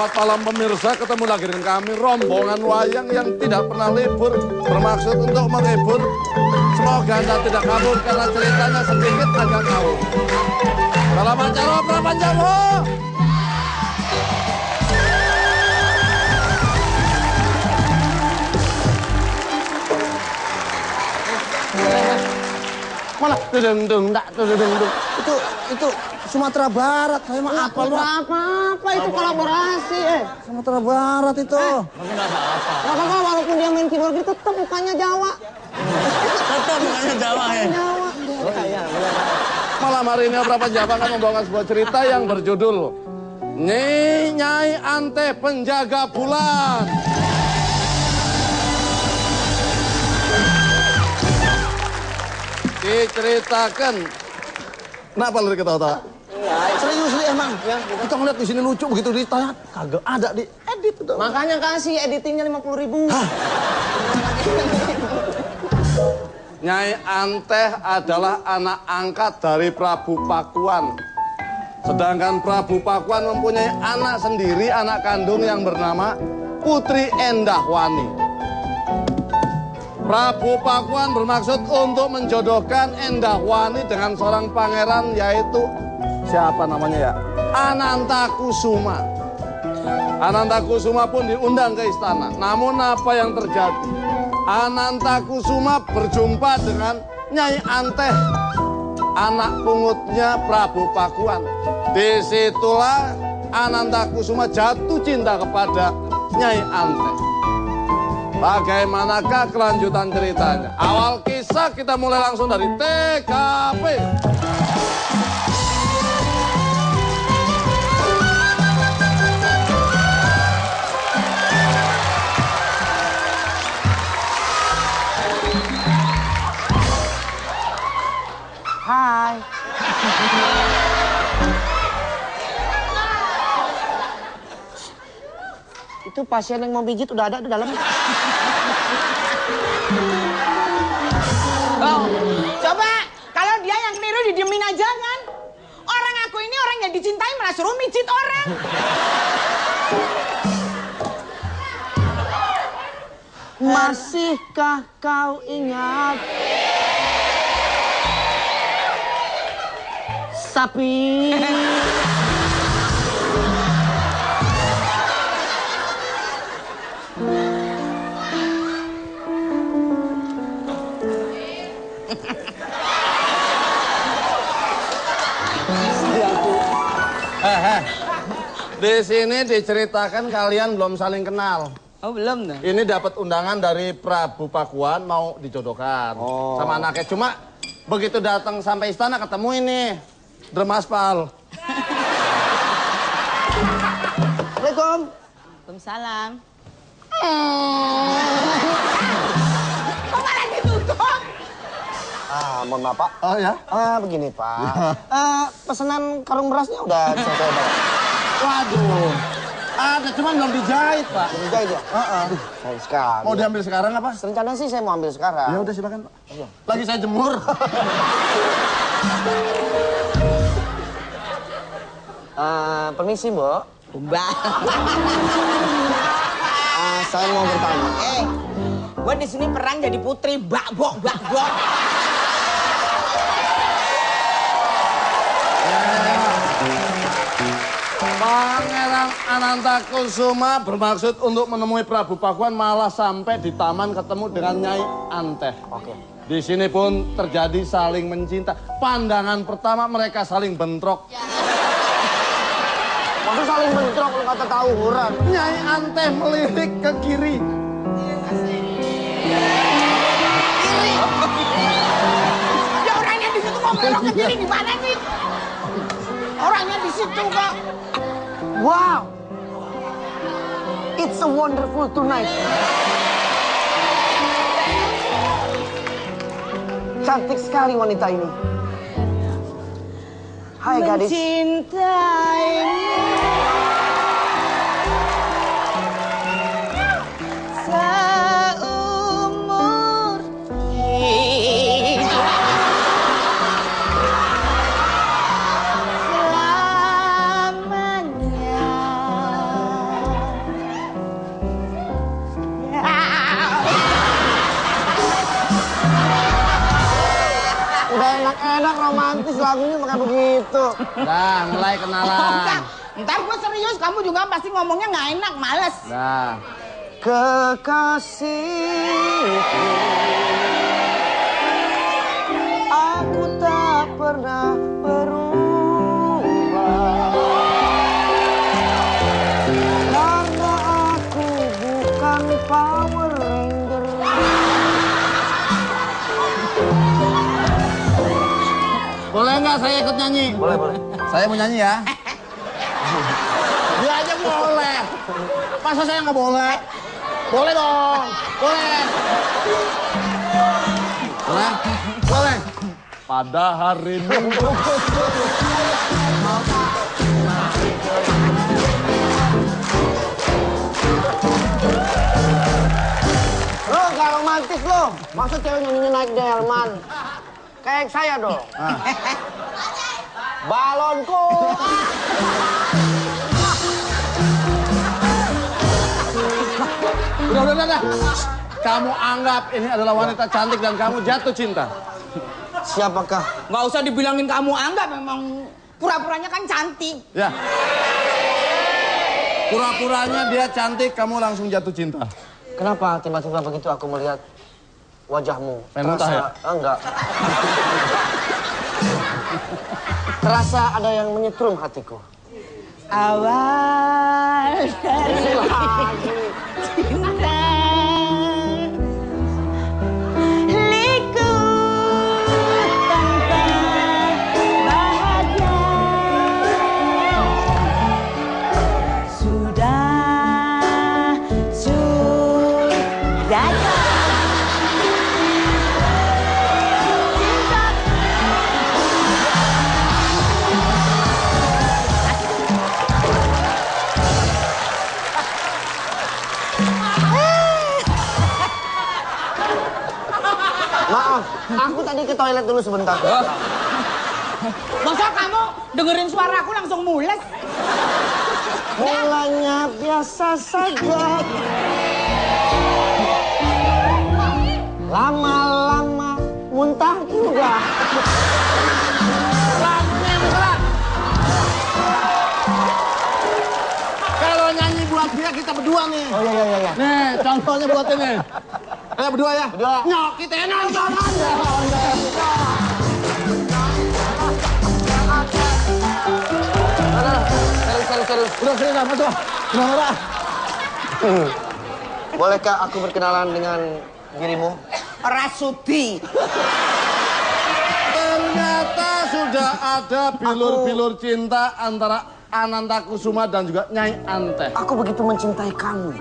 Selamat malam pemirsa, ketemu lagi dengan kami rombongan wayang yang tidak pernah libur, bermaksud untuk menghibur. Semoga Anda tidak kabur karena ceritanya sedikit agak ngawur. Dalam acara Prapanjawa. Mana? Dudung, enggak, dudung. Itu Sumatera Barat. Saya mah apa lu? Apa itu kolaborasi, Sumatera Barat itu. Gak apa-apa, walaupun dia main keyboard gitu, tetap mukanya Jawa. Tetap mukanya Jawa ya. Jawa. Malam hari ini Prapanjawa akan membawakan sebuah cerita yang berjudul Nyai Ante Penjaga Bulan. Diceritakan. Kenapa lu ketawa-tawa? Serius nih emang. Kita ngeliat di sini lucu begitu ditanya kagak ada di edit itu. Makanya kasih editingnya 50.000. Nyai Anteh adalah anak angkat dari Prabu Pakuan. Sedangkan Prabu Pakuan mempunyai anak sendiri, anak kandung yang bernama Putri Endahwani. Prabu Pakuan bermaksud untuk menjodohkan Endahwani dengan seorang pangeran, yaitu siapa namanya ya? Anantakusuma. Anantakusuma pun diundang ke istana. Namun apa yang terjadi? Anantakusuma berjumpa dengan Nyai Anteh, anak pungutnya Prabu Pakuan. Disitulah Anantakusuma jatuh cinta kepada Nyai Anteh. Bagaimanakah kelanjutan ceritanya? Awal kisah kita mulai langsung dari TKP. Hai. Itu pasien yang mau pijit udah ada di dalam. Oh, coba kalau dia yang keliru didiemin aja kan. Orang aku ini orang yang dicintai malah suruh mijit orang. Masihkah kau ingat sapi? Di sini diceritakan kalian belum saling kenal. Oh belum dah. Ini dapat undangan dari Prabu Pakuan mau dijodohkan sama anaknya. Cuma begitu datang sampai istana ketemu ini Dremaspal. Assalamualaikum. Waalaikumsalam. Kok malah ditutup? Mohon maaf Pak. Oh ya? Begini Pak. Pesanan karung berasnya udah sampai Pak. Waduh. Ada cuman belum dijahit, Pak. Belum dijahit ya? Sayang sekali. Mau diambil sekarang apa? Rencana sih saya mau ambil sekarang. Ya udah silakan, Pak. Lagi saya jemur. Permisi, Bu. Mbak. Saya mau bertanya. Gua di sini perang jadi putri bakbok. Pangeran Anantakusuma bermaksud untuk menemui Prabu Pakuan, malah sampai di taman ketemu dengan Nyai Anteh. Oke. Di sini pun terjadi saling mencinta. Pandangan pertama mereka saling bentrok. Maksud saling bentrok lu kata tawuran. Nyai Anteh melirik ke kiri. Kiri. Ya orangnya di situ mau belok ke kiri gimana nih? Orangnya di situ kok. Wow. It's a wonderful tonight. Cantik sekali wanita ini. Hai gadis. Mencintaimu seumur hidup. Selamanya. enak-enak romantis lagunya pakai begitu. Dah, mulai kenalan. Ntar gue serius, kamu juga pasti ngomongnya nggak enak, males. Dah. Kekasihku, aku tak pernah berubah. Karena aku bukan Power Ranger. Boleh nggak saya ikut nyanyi? Boleh, boleh. Saya mau nyanyi ya. Dia aja boleh. Masa saya nggak boleh? Boleh dong. Boleh. Boleh. Boleh. Pada hari Minggu. Lo gak romantis lo. Masa cewek nyanyinya naik delman? Kayak saya dong. Balonku. Udah. Kamu anggap ini adalah wanita cantik dan kamu jatuh cinta. Siapakah? Nggak usah dibilangin kamu anggap, memang pura-puranya kan cantik. Ya. Pura-puranya dia cantik, kamu langsung jatuh cinta. Kenapa tiba-tiba begitu aku melihat wajahmu? Pengen muntah ya? Enggak. Terasa ada yang menyetrum hatiku. Awal dari cinta, liku tanpa bahagia, sudah Maaf, aku tadi ke toilet dulu sebentar. Masa kamu dengerin suara aku langsung mules? Mulanya biasa saja. Lama-lama muntah juga. Lagunya yang berat. Kalau nyanyi buat dia kita berdua nih. Oh iya. Nih, contohnya buat ini. Ayo berdua ya. Berdua. Nyok, kita nonton aja. Serius. Udah serius, masuk. Udah. Bolehkah aku berkenalan dengan dirimu? Rasuti. Ternyata sudah ada bilur-bilur cinta antara Ananta Kusuma dan juga Nyai Anteh. Aku begitu mencintai kamu.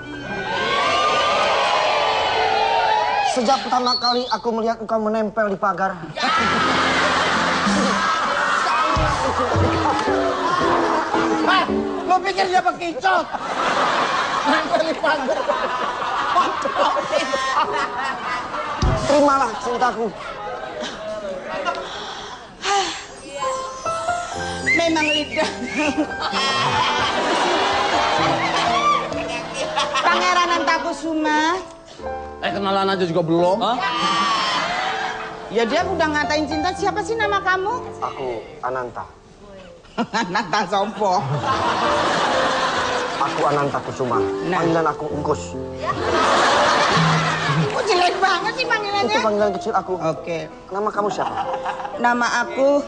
Sejak pertama kali aku melihat engkau menempel di pagar. Lo pikir dia bekicot? Nempel di pagar. Terimalah cintaku. Memang lidah. Pangeran Antakusuma. Kenalan aja juga belum. Ya dia udah ngatain cinta, siapa sih nama kamu? Aku Ananta. Ananta Sompo. Aku Ananta Kusuma. Nah. Panggilan aku Ungkus. Kok jelek banget sih panggilannya? Itu panggilan kecil aku. Oke. Nama kamu siapa? Nama aku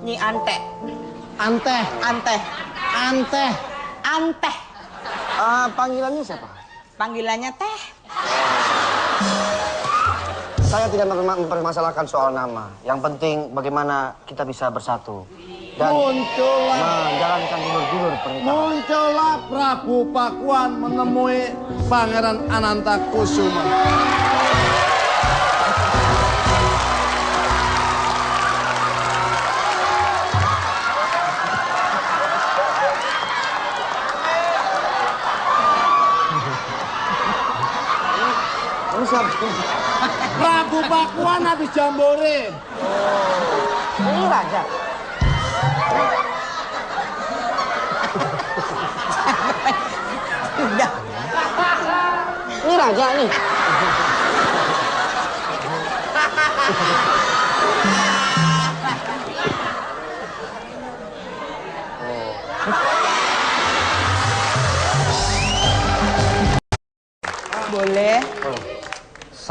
Nyi Ante. Anteh. Panggilannya siapa? Panggilannya Teh. Saya tidak mempermasalahkan soal nama. Yang penting bagaimana kita bisa bersatu. Dan menjalankan bilur-bilur pernikahan. Muncullah Prabu Pakuan menemui Pangeran Ananta Kusuma. Ini siapa? Prabu Pakuan habis jambore. Ini raja. Udah. Ini raja nih.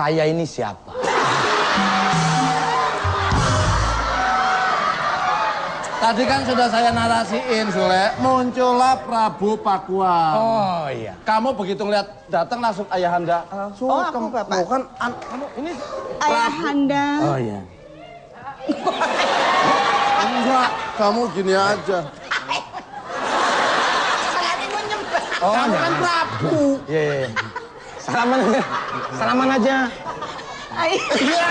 saya ini siapa? Tadi kan sudah saya narasiin, Sule. Muncullah Prabu Pakuan. Oh iya. Kamu begitu ngeliat datang langsung ayahanda. Oh, aku Bapak. Bukan, kamu ini Ayahanda. Oh iya. enggak. Kamu gini aja. Kalian menyembah. Oh, Kamu kan jangan. Prabu. Iya, iya. Salaman aja. Salaman aja. Iya.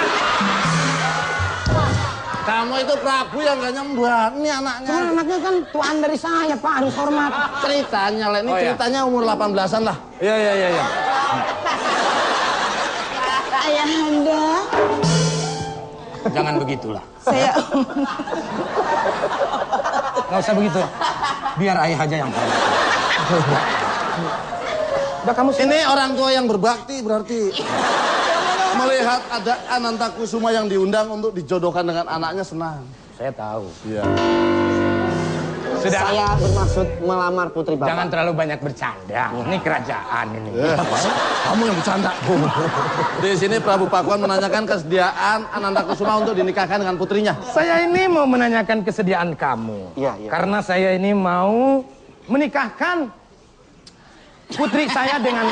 Kamu itu Prabu yang gak nyembah. Ini anaknya. Cuman anaknya kan tuan dari saya, Pak. Harus hormat. Ceritanya, Le. Ini Oh, iya. ceritanya umur 18-an lah. Iya, iya, iya, iya. Ayahanda. Jangan begitulah. Saya Nggak usah begitu. Biar ayah aja yang hormat. Udah kamu sini. Ini orang tua yang berbakti berarti. Melihat ada Anantakusuma yang diundang untuk dijodohkan dengan anaknya senang. Saya tahu. Iya. Sudah. Saya bermaksud melamar putri Bapak. Jangan terlalu banyak bercanda. Ini kerajaan ini. Kamu yang bercanda. Di sini Prabu Pakuan menanyakan kesediaan Anantakusuma untuk dinikahkan dengan putrinya. Saya ini mau menanyakan kesediaan kamu. Iya, iya. Karena saya ini mau menikahkan putri saya dengan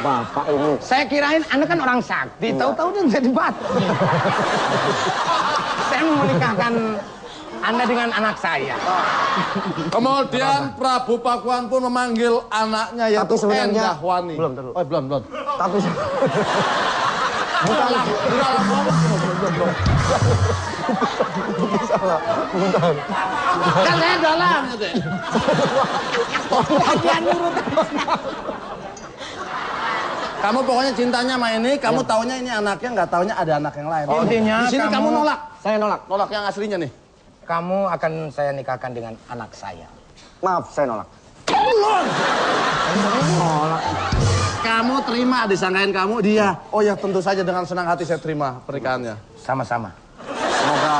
Bapak ini. Saya kirain Anda kan orang sakti, tahu-tahu dia jadi batu. Saya mau menikahkan Anda dengan anak saya. Kemudian Prabu Pakuan pun memanggil anaknya yaitu Tapi sebenarnya- Endahwani. Belum, terus. Oh, belum. Tapi Kan saya dalam gitu. Kamu pokoknya cintanya sama ini, kamu taunya ini anaknya, nggak taunya ada anak yang lain. Oh, intinya di sini kamu kamu- nolak. saya nolak. Nolak yang aslinya nih. Kamu akan saya nikahkan dengan anak saya. Maaf, saya nolak. Kamu terima disangkain kamu dia. Oh ya tentu saja dengan senang hati saya terima pernikahannya. Sama-sama. Semoga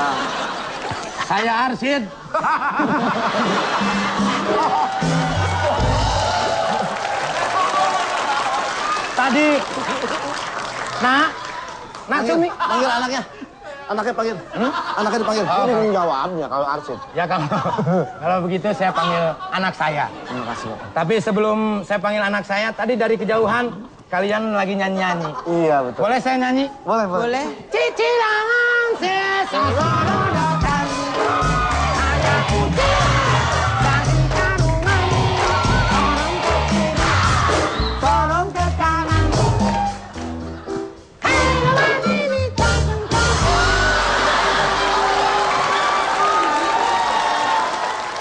Saya Arsyid. Tadi, nak Cumi. Panggil anaknya. Anaknya panggil. Anaknya dipanggil. ini yang jawabnya kalau Arsyid. Ya kalau begitu saya panggil anak saya. Terima kasih, Bapak. Tapi sebelum saya panggil anak saya, tadi dari kejauhan kalian lagi nyanyi-nyanyi. Iya, betul. Boleh saya nyanyi? Boleh, boleh. boleh. Cicilangan seseorang ada putih dan karungan orang kecil tolong ke kanan. Hei lawan ini takkan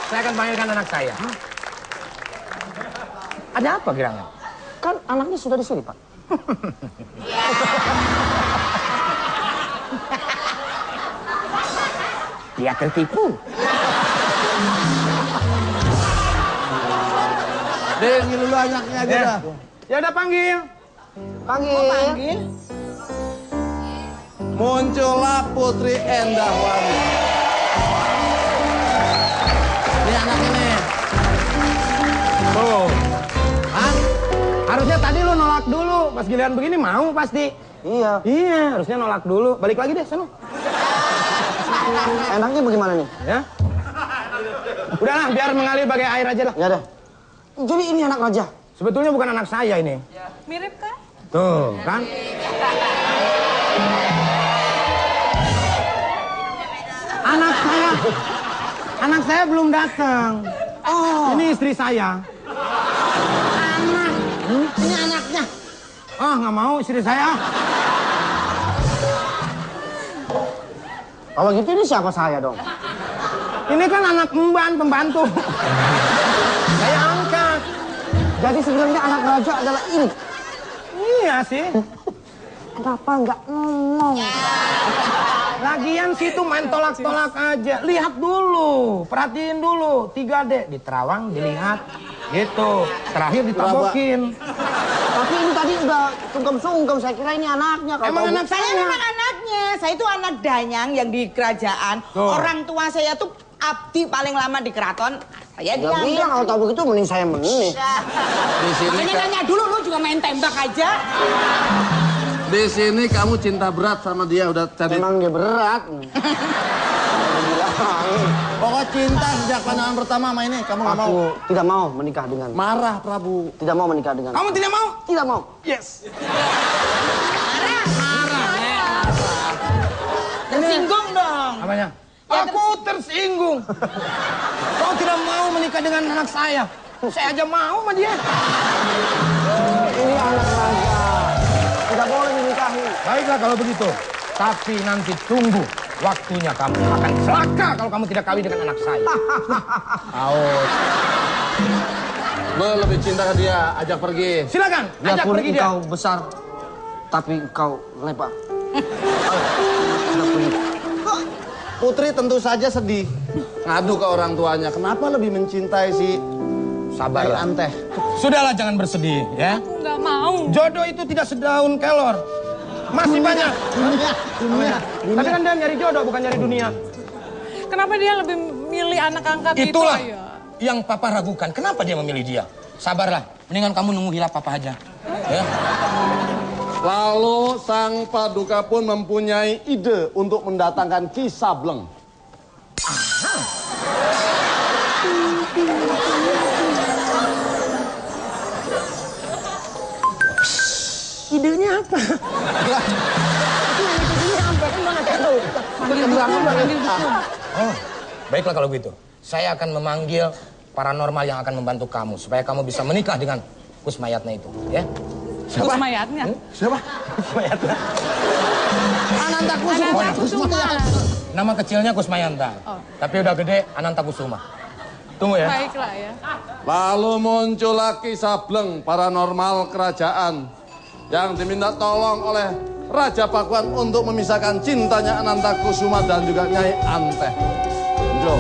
saya akan panggilkan anak saya. Ada apa gerangan? Kan anaknya sudah di sini, Pak. Dia tertipu. Panggil dulu anaknya aja dah. Ya udah panggil. Panggil. Panggil. Muncullah Putri Endahwani. Ini anaknya nih. Tuh. Hah? Harusnya tadi lu nolak dulu. Pas giliran begini mau pasti. Iya. Iya, harusnya nolak dulu. Balik lagi deh, sana. Enaknya bagaimana nih? Ya. Udahlah, biar mengalir bagai air aja lah. Ya dah. Jadi ini anak raja. Sebetulnya bukan anak saya ini. Mirip kan? Tuh, kan? Anak saya belum datang. Oh. Ini istri saya. Anak. Ini anaknya. Ah, nggak mau istri saya. Kalau gitu ini siapa saya dong? Ini kan anak emban, pembantu. Saya angkat. Jadi sebenarnya anak raja adalah ini. Iya sih. Kenapa nggak ngomong? Lagian situ main tolak-tolak aja. Lihat dulu, perhatiin dulu. 3D, diterawang, dilihat. Gitu. Terakhir ditabokin. Tapi ini tadi udah sungkem-sungkem. Saya kira ini anaknya. Kalau Emang tahu- anak Saya saya. memang anaknya. Saya itu anak danyang yang di kerajaan. Tuh. Orang tua saya tuh abdi paling lama di keraton. Ya Ya bilang kalau tahu begitu mending saya menikah. Di sini Makanya nanya dulu, lu juga main tembak aja. di sini kamu cinta berat sama dia udah cari. Memang dia berat. Pokok cinta sejak pandangan pertama sama ini kamu nggak mau. Aku tidak mau menikah dengan. Marah Prabu. Tidak mau menikah dengan. Kamu tidak mau? Tidak mau. Yes. Tersinggung dong. Apanya? Aku tersinggung. Kau tidak mau menikah dengan anak saya. Saya aja mau sama dia. Ini anak raja. Tidak boleh dinikahi. Baiklah kalau begitu. Tapi nanti tunggu. Waktunya kamu akan celaka kalau kamu tidak kawin dengan anak saya. Out. Lo lebih cinta ke dia, ajak pergi. Silakan, ajak Biarpun pergi dia. engkau besar, tapi engkau lebar. Sudah pergi. Putri tentu saja sedih. Ngadu ke orang tuanya, kenapa lebih mencintai si Sabarlah. Anteh? Sudahlah, jangan bersedih ya. Aku nggak mau. Jodoh itu tidak sedaun kelor. Masih banyak. Dunia. Tapi kan dia nyari jodoh, bukan nyari dunia. Kenapa dia lebih milih anak angkat Itulah itu? Ya? yang papa ragukan. Kenapa dia memilih dia? Sabarlah, mendingan kamu nunggu hilap papa aja. Ya. Lalu sang paduka pun mempunyai ide untuk mendatangkan Ki Sableng. Idenya apa? Oh, baiklah kalau gitu. Saya akan memanggil paranormal yang akan membantu kamu supaya kamu bisa menikah dengan Kusmayatna itu, ya. Terus mayatnya. Siapa? Kusmayatna. Ananta Kusuma. Nama kecilnya Kusmayanta. Oh. Tapi udah gede Ananta Kusuma. Tunggu ya. Baiklah ya. Lalu muncul Ki Sableng, paranormal kerajaan, yang diminta tolong oleh Raja Pakuan untuk memisahkan cintanya Ananta Kusuma dan juga Nyai Anteh. Jo.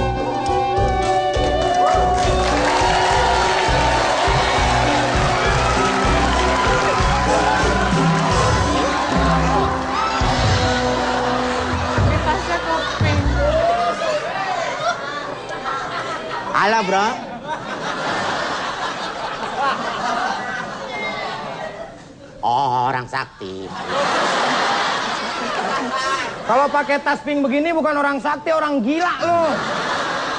Tasnya kuping. Alah, bro. Oh, orang sakti. Kalau pakai tas pink begini bukan orang sakti, orang gila loh.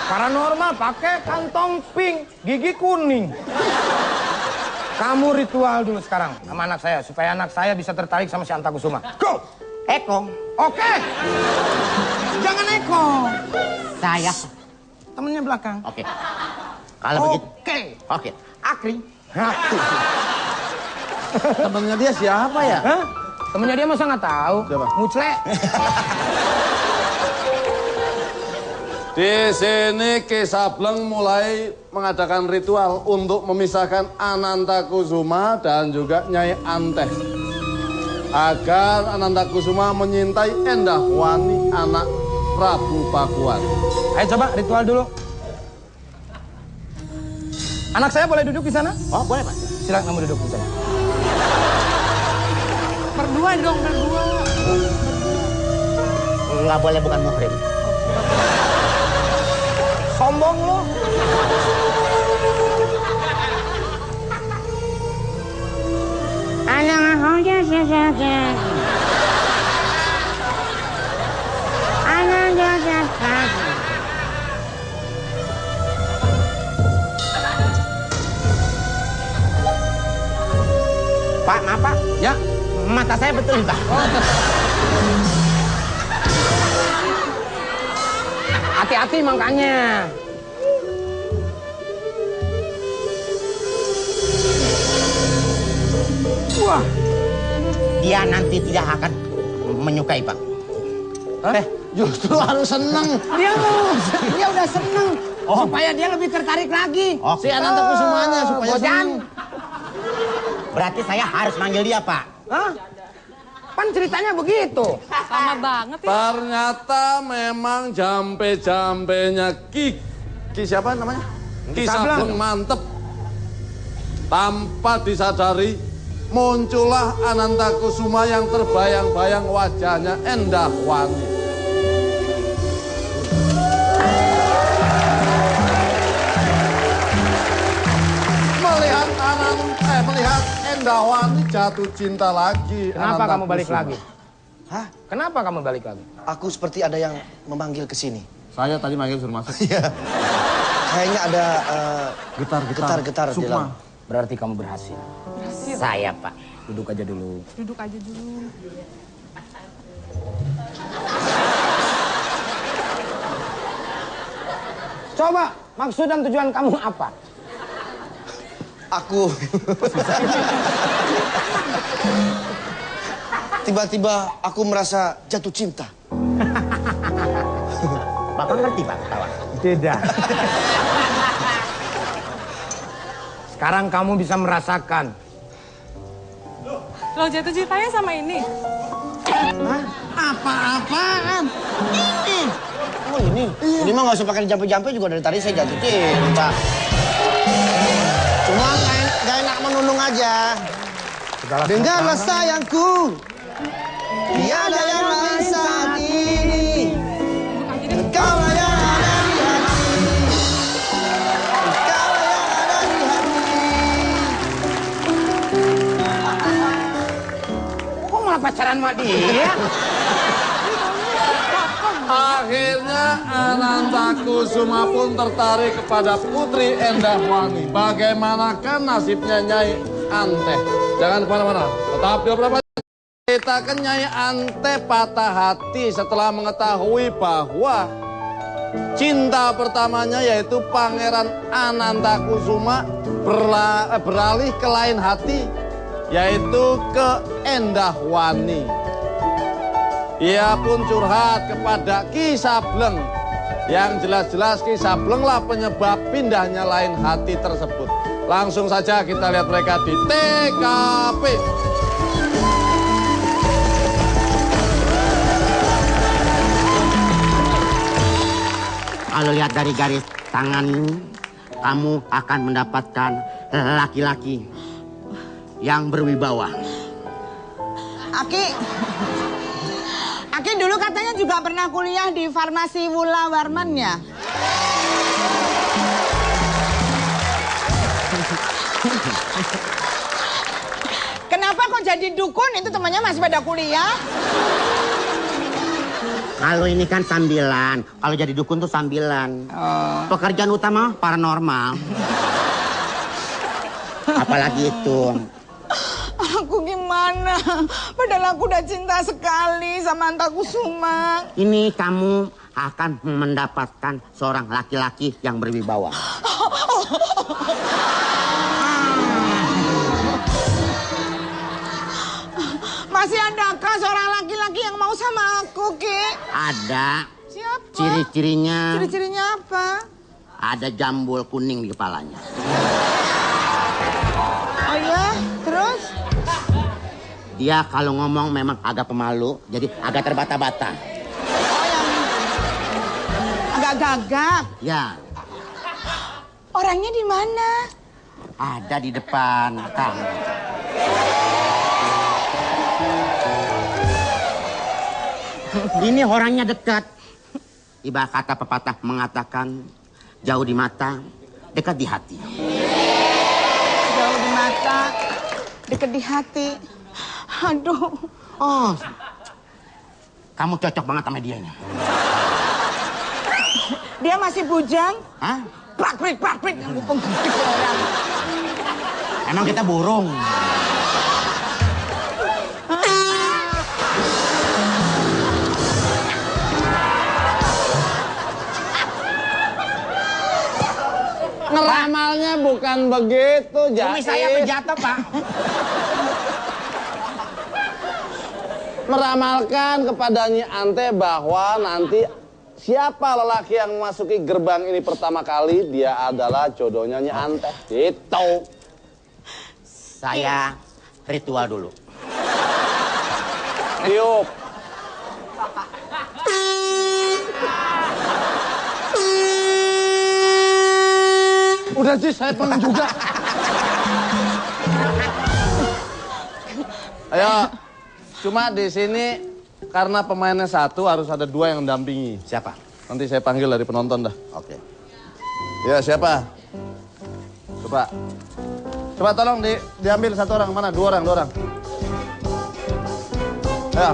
Paranormal pakai kantong pink, gigi kuning. Kamu ritual dulu sekarang sama anak saya supaya anak saya bisa tertarik sama si Anta Kusuma. Go! Eko, Oke. Jangan Eko. saya. Temennya belakang. Oke. Kalau begitu. Oke. Oke. Akri. Temennya dia siapa ya? Hah? Temennya dia masa nggak tahu? Siapa? Mucle. Di sini Ki Sableng mulai mengadakan ritual untuk memisahkan Ananta Kusuma dan juga Nyai Anteh. Agar Ananta Kusuma menyintai Endah Wani anak Prabu Pakuan. Ayo coba ritual dulu. Anak saya boleh duduk di sana? Oh, boleh, Pak. Silakan kamu duduk di sana. Berdua dong, berdua. Enggak boleh, bukan muhrim. Sombong lo. Pak, maaf, Pak. Ya. Mata saya betul, Pak. Hati-hati makanya. Wah. Dia nanti tidak akan menyukai, Pak. Justru harus seneng. Dia udah seneng. Supaya dia lebih tertarik lagi. Oke. Si Ananta Kusumanya supaya Bojan. seneng. Berarti saya harus manggil dia, Pak. Hah? Kan ceritanya begitu. Sama banget ya. Ternyata memang jampe-jampenya Ki siapa namanya? Ki Sableng. Sableng mantep. Tanpa disadari muncullah Ananta Kusuma yang terbayang-bayang wajahnya Endah Wani. melihat Endahwani jatuh cinta lagi. Kenapa kamu balik Kusuma. lagi? Hah? Kenapa kamu balik lagi? Aku seperti ada yang memanggil ke sini. Saya tadi manggil suruh masuk. Iya. Kayaknya ada Getar-getar. di dalam. Berarti kamu berhasil. Saya, Pak. Duduk aja dulu. Duduk aja dulu. Coba, maksud dan tujuan kamu apa? Aku tiba-tiba aku merasa jatuh cinta. Bapak ngerti, Pak, ketawa? Tidak. Sekarang kamu bisa merasakan. Lo jatuh cintanya sama ini? Apa-apaan? Ini. Oh ini? Ini mah nggak usah pakai jampe-jampe juga dari tadi saya jatuh cinta. Cuma gak enak menunung aja. Dengarlah sayangku, tiada yang lain saat ini. Engkaulah yang ada di hati. Engkaulah yang ada di hati. Kok malah pacaran sama dia? Akhirnya Ananta Kusuma pun tertarik kepada Putri Endahwani. Bagaimanakah nasibnya Nyai Anteh? Jangan kemana-mana, tetap di beberapa ceritakan Nyai Anteh patah hati setelah mengetahui bahwa cinta pertamanya yaitu Pangeran Ananta Kusuma beralih ke lain hati, yaitu ke Endahwani. Ia pun curhat kepada Ki Sableng. Yang jelas-jelas Ki Sableng lah penyebab pindahnya lain hati tersebut. Langsung saja kita lihat mereka di TKP. Kalau lihat dari garis tangan ini, kamu akan mendapatkan laki-laki yang berwibawa. Aki dulu katanya juga pernah kuliah di Farmasi Wula Warman ya? Kenapa kok jadi dukun? Itu temannya masih pada kuliah? Kalau ini kan sambilan, kalau jadi dukun tuh sambilan. Pekerjaan utama paranormal. Apalagi itu. Aku gimana? Padahal aku udah cinta sekali sama Anta Kusuma. Ini kamu akan mendapatkan seorang laki-laki yang berwibawa. Masih adakah seorang laki-laki yang mau sama aku, Ki? Ada. Siapa? Ciri-cirinya. Ciri-cirinya apa? Ada jambul kuning di kepalanya. Oh ya? Terus? Dia kalau ngomong memang agak pemalu, jadi agak terbata-bata. Oh yang agak gagap. Ya, Orangnya di mana? ada di depan kamu. Ini orangnya dekat. Ibarat kata pepatah mengatakan jauh di mata, dekat di hati. Jauh di mata, dekat di hati. Aduh. Oh, kamu cocok banget sama dia. Dia masih bujang? Hah? Prakrik yang penggigit orang. Emang kita burung. Ngeramalnya bukan begitu, Jais. Bumi saya berjatuh, Pak. Meramalkan kepada Nyi Ante bahwa nanti siapa lelaki yang memasuki gerbang ini pertama kali, dia adalah jodohnya Nyi Ante. Gitu. Saya ritual dulu. Tiup. Udah sih, saya pengen juga. Ayo, cuma di sini karena pemainnya satu harus ada dua yang mendampingi. Siapa? Nanti saya panggil dari penonton dah. Oke. Ya siapa? Coba. Coba tolong diambil satu orang. Mana? Dua orang. Ya.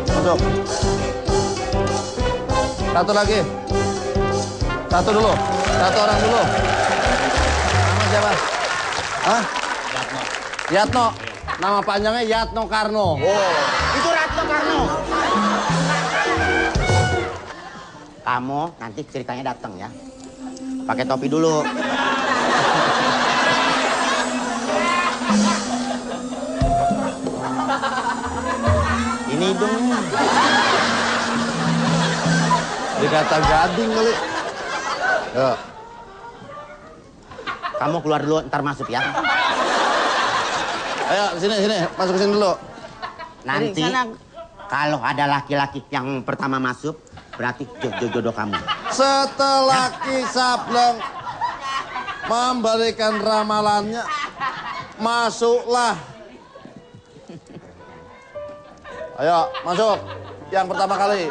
Masuk. Satu lagi. Satu dulu. Satu orang dulu. Nama siapa? Hah? Yatno. Nama panjangnya Yatno Karno. Oh, itu Ratno Karno. Kamu nanti ceritanya datang ya. Pakai topi dulu. Ini hidungnya. Dikata gading kali. Yo. Kamu keluar dulu, ntar masuk ya. Ayo, sini. Masuk ke sini dulu. Nanti kalau ada laki-laki yang pertama masuk, berarti jodoh kamu. Setelah Ki Sableng memberikan ramalannya, masuklah. Ayo, masuk. Yang pertama kali.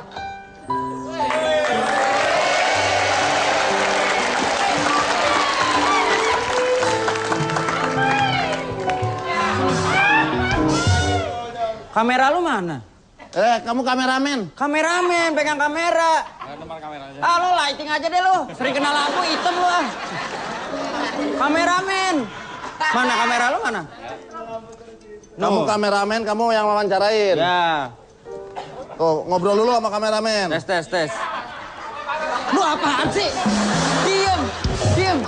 Kamera lu mana? Kamu kameramen. Kameramen, pegang kamera. Ah, lo lighting aja deh lo. Sering kena lampu hitam lo ah. Kameramen. Mana kamera lu mana? Kamu kameramen, kamu yang wawancarain. Ya. Tuh, ngobrol dulu sama kameramen. Tes. Lu apaan sih? Diem.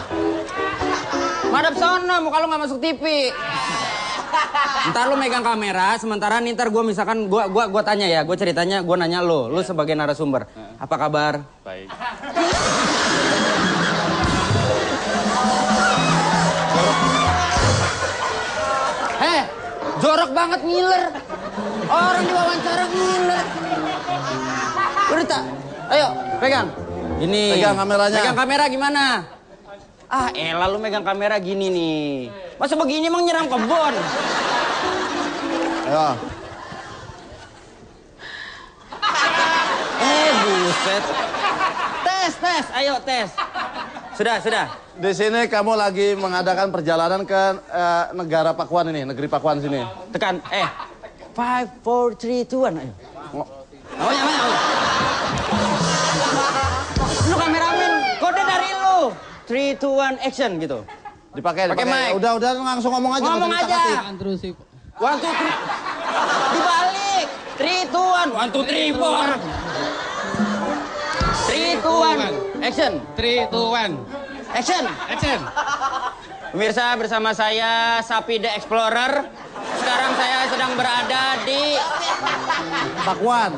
Madep sono, muka lu nggak masuk TV. Ntar lu megang kamera, sementara nih ntar gue misalkan gue tanya ya, gue ceritanya, gue nanya lu sebagai narasumber, apa kabar? Baik. Jorok banget ngiler. Orang diwawancara ngiler. Udah tak? Ayo, pegang. Ini. Pegang kameranya. Pegang kamera gimana? Ah, elah lu megang kamera gini nih. Masa begini emang nyerang kebon? Ayo. Buset. Tes. Ayo, tes. Sudah. Di sini kamu lagi mengadakan perjalanan ke negara Pakuan ini, negeri Pakuan sini. Tekan. 5, 4, 3, 2, 1. Ayo. Oh, yang mana? Lu kameramen, kode dari lu. 3, 2, 1, action gitu. Dipakai mic. Udah langsung ngomong aja. Ngomong aja. 1, 2, 3. Dibalik. 3, 2, 1. 1, 2, 3, 4. 3, 2, 1. Action. 3, 2, 1. Action. Pemirsa, bersama saya Sapi The Explorer. Sekarang saya sedang berada di Pakuan.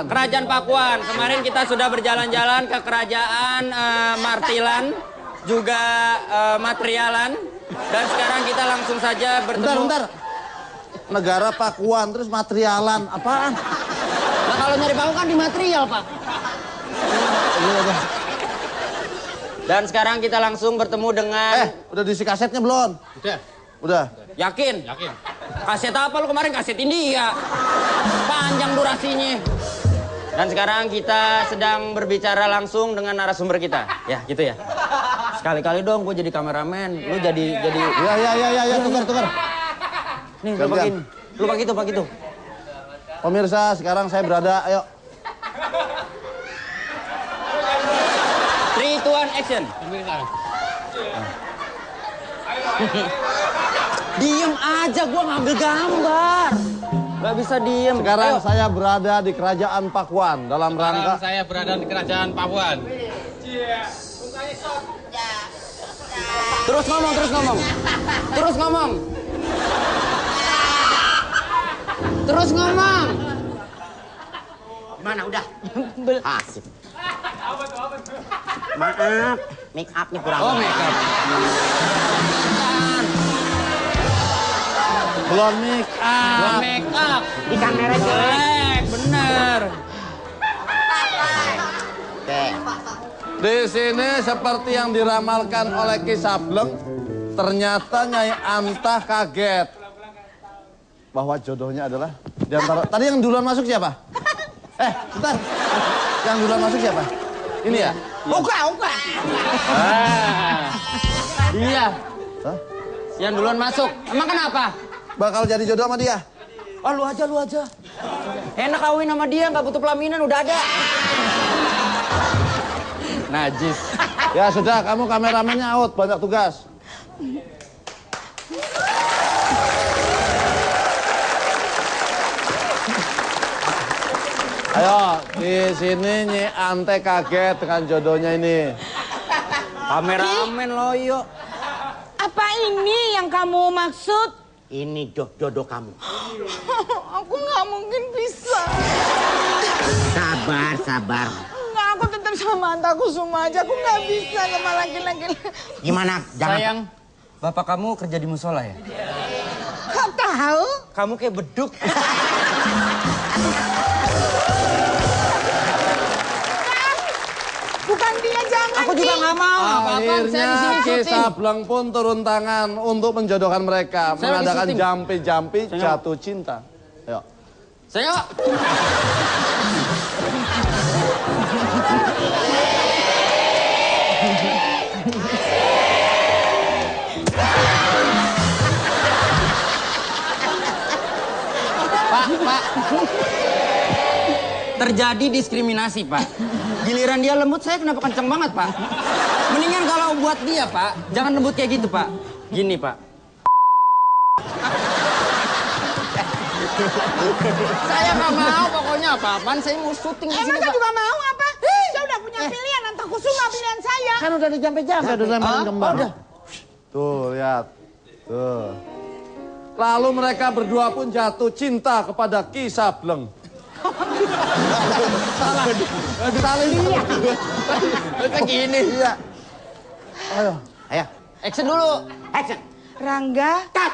Kerajaan Pakuan. Kemarin kita sudah berjalan-jalan ke kerajaan Martilan, juga Materialan. Dan sekarang kita langsung saja bertemu. Bentar. Negara Pakuan, terus Materialan. Apaan? Nah, kalau nyari Paku kan di material, Pak. Dan sekarang kita langsung bertemu dengan... Udah diisi kasetnya belum? Udah. Yakin? Kaset apa lu kemarin? Kaset India. Panjang durasinya. Dan sekarang kita sedang berbicara langsung dengan narasumber kita. Ya, gitu ya. Sekali-kali dong gue jadi kameramen. Lu jadi... Ya, tukar. Nih, lu pakai itu. Pemirsa, sekarang saya berada, ayo. 3, 2, 1, action. Diem aja, gua ngambil gambar. Gak bisa diem. Sekarang saya berada di kerajaan Pakuan dalam rangka... Saya berada di kerajaan Pakuan. Terus ngomong. Gimana udah? Asik. Maaf, make up-nya kurang. Oh, make up. Belum make up. Di kamera jelek. Bener. Oke. Di sini seperti yang diramalkan oleh Ki Sableng, ternyata Nyai Antah kaget bahwa jodohnya adalah di antara... Tadi yang duluan masuk siapa? Bentar. Yang duluan masuk siapa? Ini ya? Buka. Iya. Hah? Yang duluan masuk. Emang kenapa? Bakal jadi jodoh sama dia. Oh, lu aja. Enak kawin sama dia, nggak butuh pelaminan, udah ada. Najis. Ya sudah, kamu kameramennya out, banyak tugas. Ayo, di sini Nyi Ante kaget dengan jodohnya ini. Kameramen loyo. Apa ini yang kamu maksud? Ini jodoh kamu. Aku nggak mungkin bisa. Sabar. Nggak, aku tetap sama Anta Kusuma aja. Aku nggak bisa sama laki-laki. Gimana? Sayang, bapak kamu kerja di musola ya? Kau tahu? Kamu kayak beduk. Bukan dia, jangan. Aku juga nggak mau. Apa-apa, saya di Akhirnya sini syuting. Kisableng pun turun tangan untuk menjodohkan mereka. Saya lagi Mengadakan syuting. jampi-jampi Saya jatuh cinta. Ayo. Saya Pak. Terjadi diskriminasi, Pak. Giliran dia lembut, saya kenapa kenceng banget, Pak? Mendingan kalau buat dia, Pak, jangan lembut kayak gitu, Pak. Gini, Pak. Saya nggak mau, pokoknya apa-apaan. Saya mau syuting di sini, Emang saya Pak. juga mau apa? Saya udah punya pilihan, Anta Kusuma pilihan saya. Kan udah dijampe-jampe, udah lemparan kembang. Tuh, lihat. Tuh. Lalu mereka berdua pun jatuh cinta kepada Kisableng. Salah lihat. Begini. Iya. Ayo. Ayo, Action dulu. action. Rangga, Cut.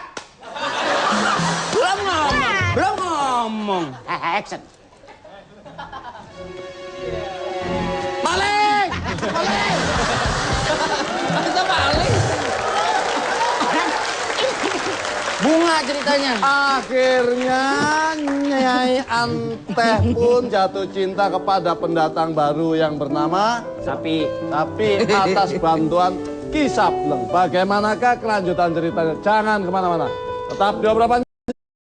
Belum ngomong. Action. Balik. Bisa balik. Bunga ceritanya. Akhirnya Nyai Anteh pun jatuh cinta kepada pendatang baru yang bernama Sapi. tapi atas bantuan Kisableng. Bagaimanakah kelanjutan ceritanya? Jangan kemana-mana. Tetap di obrolan.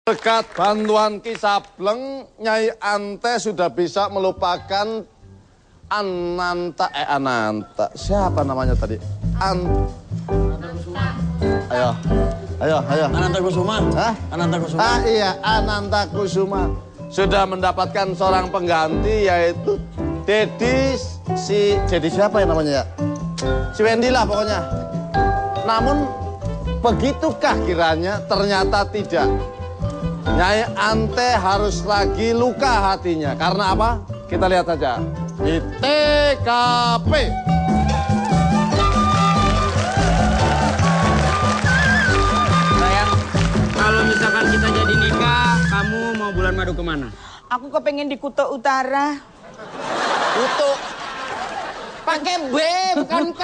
Berkat bantuan Kisableng, Nyai Ante sudah bisa melupakan Ananta. Siapa namanya tadi? Ayo. Ananta Kusuma. Hah? Ananta Kusuma. Ah iya, Ananta Kusuma. Sudah mendapatkan seorang pengganti yaitu Dedi siapa ya namanya ya? Si Wendy lah pokoknya. Namun begitukah kiranya? Ternyata tidak. Nyai Ante harus lagi luka hatinya. Karena apa? Kita lihat saja di TKP. Sayang, kalau misalkan kita jadi nikah, kamu mau bulan madu kemana? aku kepengen di Kuto Utara. Kutu. Pakai B, bukan K.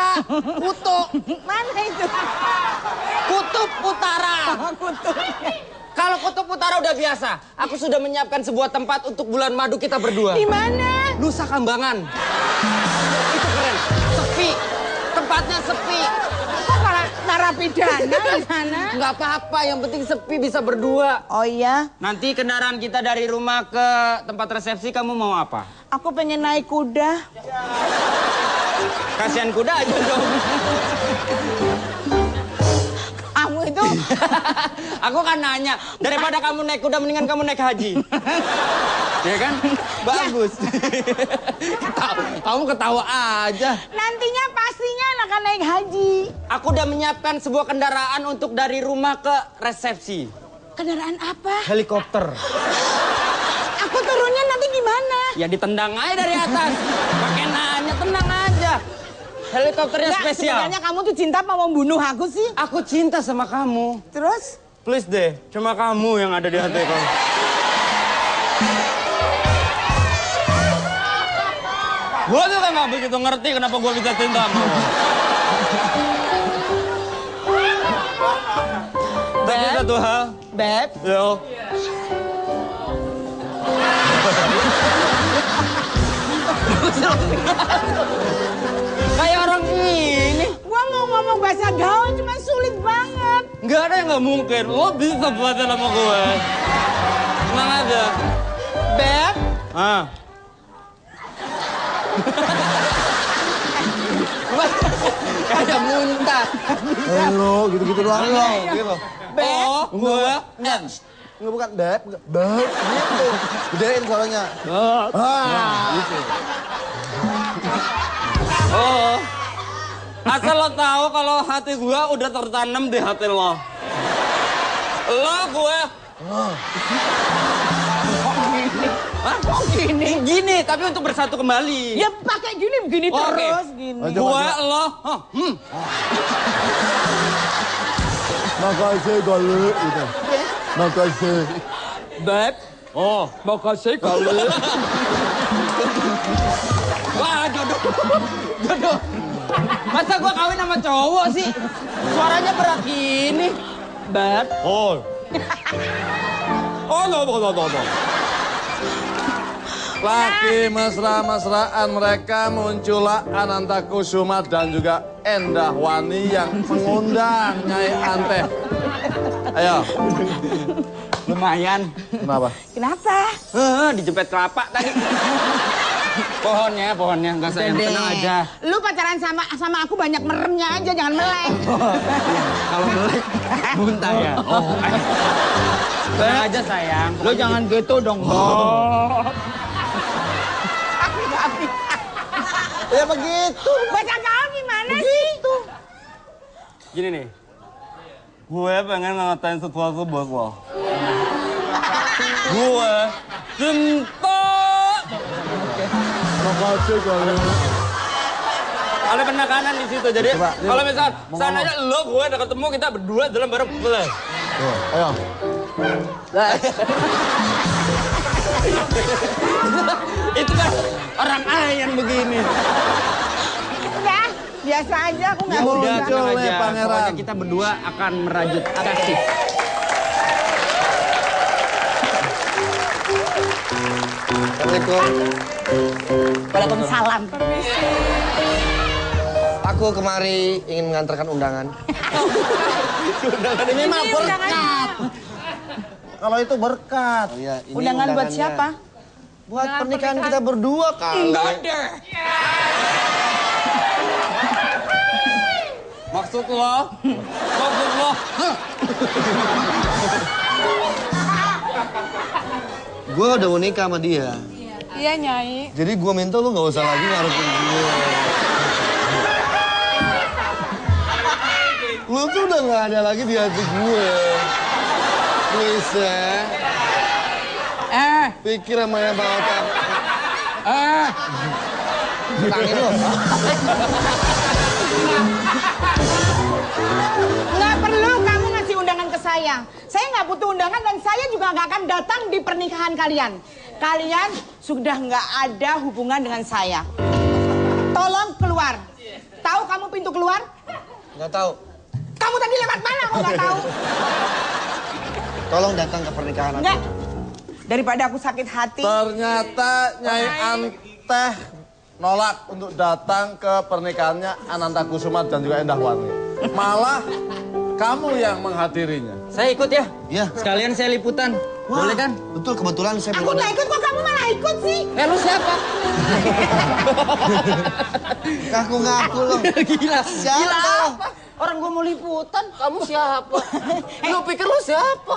Kutu. Mana itu? Kutub Utara. Kalau Kutub Utara udah biasa. Aku sudah menyiapkan sebuah tempat untuk bulan madu kita berdua. Di mana? Nusa Kambangan. Itu keren. Sepi. Tempatnya sepi. Kok malah narapidana di sana? Nggak apa-apa, yang penting sepi bisa berdua. Oh iya, Nanti kendaraan kita dari rumah ke tempat resepsi, kamu mau apa? aku pengen naik kuda. Kasihan kuda aja dong. Kamu itu Aku kan nanya, daripada kamu naik kuda mendingan kamu naik haji. Ya kan? Bagus. Kamu ketawa aja. nantinya pastinya akan naik haji. Aku udah menyiapkan sebuah kendaraan untuk dari rumah ke resepsi. Kendaraan apa? Helikopter. Aku turunnya nanti gimana? Ya ditendang aja dari atas. Pakai nanya, tenang aja. Helikopternya Nggak, spesial. sebenarnya kamu tuh cinta apa mau membunuh aku sih? Aku cinta sama kamu. Terus? Please deh, cuma kamu yang ada di hati aku. Gue juga nggak begitu ngerti kenapa gue bisa cinta sama lo. Tapi satu hal, Beb, yo. Kayak orang ini. gua mau ngomong ngomong bahasa gaul cuma sulit banget. Nggak ada yang nggak mungkin. Lo bisa buatan sama gue. Tenang aja. Beb, Ah. Kayak muntah. Halo, gitu-gitu doang. Halo, gitu. Oh, gue. Enggak, bukan beb, beb, gitu. Gedein suaranya. Gitu. Oh. Asal lo tahu kalau hati gue udah tertanam di hati lo. Lo gue. kok gini? Gini, tapi untuk bersatu kembali. Ya pakai begini Oke. terus gini. Gue, lo. Makasih kali gitu. Makasih. Beb. Oh, makasih kali. Wah, jodoh. Jodoh. Masa gua kawin sama cowok sih? Suaranya berat gini. Beb. Oh. Oh, no. Lagi mesra-mesraan mereka muncullah Ananta Kusuma dan juga Endah Wani yang mengundang Nyai Anteh. Ayo. Lumayan. Kenapa? Kenapa? Dijepit kelapa tadi. Pohonnya, nggak sayang, tenang aja. Lu pacaran sama aku banyak meremnya aja, jangan melek. Kalau melek, muntah ya. Oh. Tenang aja sayang. Lo jangan gitu dong, Ya begitu. Baca gaul gimana sih? Gini nih. Gue pengen ngatain sesuatu buat lo. Gue cinta. Makasih kali. Ada penekanan di situ. Jadi kalau misal seandainya lo gue udah ketemu, kita berdua dalam bareng. Ayo. Itu kan orang ayan begini. Udah, biasa aja aku nggak mau. Udah, tenang Muncul aja. nih, Pangeran. Pokoknya kita berdua akan merajut kasih. Assalamualaikum. Waalaikumsalam. Aku kemari ingin mengantarkan undangan. Ini mah berkat. Kalau itu berkat. Oh, iya, ini Undangan buat undangannya. siapa? Buat pernikahan kita berdua kali. Maksud lo? Gue udah mau nikah sama dia. Iya, Nyai. Jadi gue minta lu gak usah lagi ngarepin gue. Lu tuh udah gak ada lagi di hati gue. Please ya. Pikir sama yang bawa otak. Tangin lu. Nggak perlu kamu ngasih undangan ke saya. Saya nggak butuh undangan dan saya juga nggak akan datang di pernikahan kalian. Kalian sudah nggak ada hubungan dengan saya. Tolong keluar. Tahu kamu pintu keluar? Gak tahu. Kamu tadi lewat mana kok nggak tahu? Tolong datang ke pernikahan aku. Nggak. Daripada aku sakit hati. Ternyata Nyai Anteh nolak untuk datang ke pernikahannya Ananta Kusuma dan juga Endah Wani. Malah kamu yang menghadirinya. Saya ikut ya? Iya. Sekalian saya liputan. Wah, Boleh kan? Betul, kebetulan saya Aku belum nggak ada. ikut kok kamu malah ikut sih. Lu siapa? Ngaku-ngaku loh. Gila. Siapa? Gila apa? Orang gua mau liputan, kamu siapa? Lu pikir lu siapa?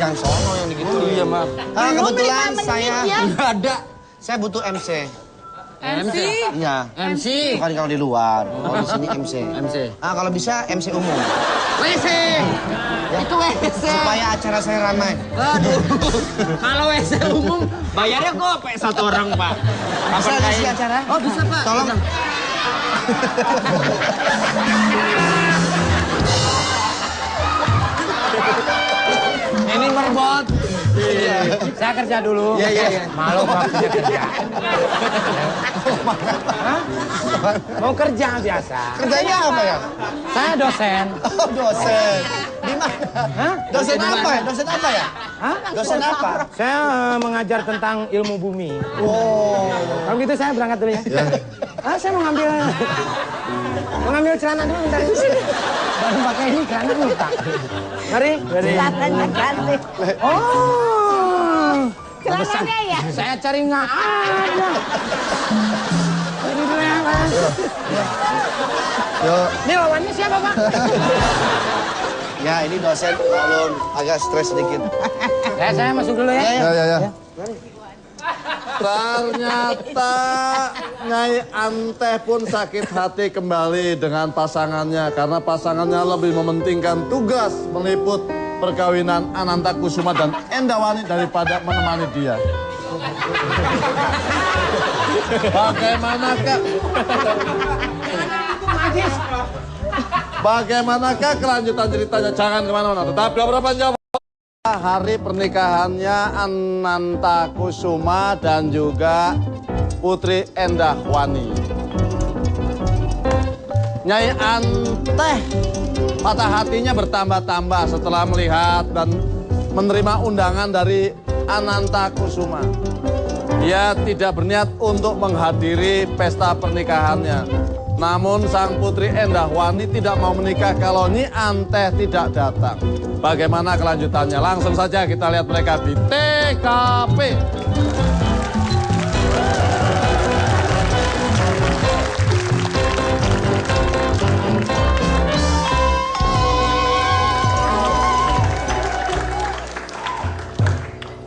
Yang sono yang gitu. Iya, maaf. Belum Kebetulan 5 menit saya ya. Nggak ada. saya butuh MC. MC. Iya. MC. Bukan kalau di luar. Kalau di sini MC. MC. Kalau bisa MC umum. WC. Itu WC. Supaya acara saya ramai. Aduh. Kalau WC umum bayarnya gope satu orang, Pak. Bisa Kapan ngisi acara? Oh, bisa, Pak. Tolong. Ini merbot. Iya. Saya kerja dulu. Iya. Malu waktunya kerja. Hah? Mau kerja biasa. Kerjanya apa ya? Saya dosen. Oh, dosen. Di mana? Hah? Dosen apa ya? Dosen apa ya? Hah? Dosen apa? Saya mengajar tentang ilmu bumi. Oh. Kalau gitu saya berangkat dulu ya. Saya mau ngambil celana dulu bentar. Baru pakai ini celana lupa. Mari. Celananya ganti. Oh. Celananya ya? Saya cari nggak ada. Ini dulu ya, Mas. Yo. Ini lawannya siapa, Pak? Ya, ini dosen maklum agak stres sedikit. Ya, saya masuk dulu ya. Ya. Ternyata Nyai Anteh pun sakit hati kembali dengan pasangannya karena pasangannya lebih mementingkan tugas meliput perkawinan Anantakusuma dan Endawani daripada menemani dia. Bagaimanakah kelanjutan ceritanya? Jangan kemana-mana. Tetap beberapa jam. Hari pernikahannya Anantakusuma dan juga Putri Endahwani. Nyai Anteh patah hatinya bertambah-tambah setelah melihat dan menerima undangan dari Anantakusuma. Dia tidak berniat untuk menghadiri pesta pernikahannya. Namun sang Putri Endahwani tidak mau menikah kalau Nyi Anteh tidak datang. Bagaimana kelanjutannya? Langsung saja kita lihat mereka di TKP.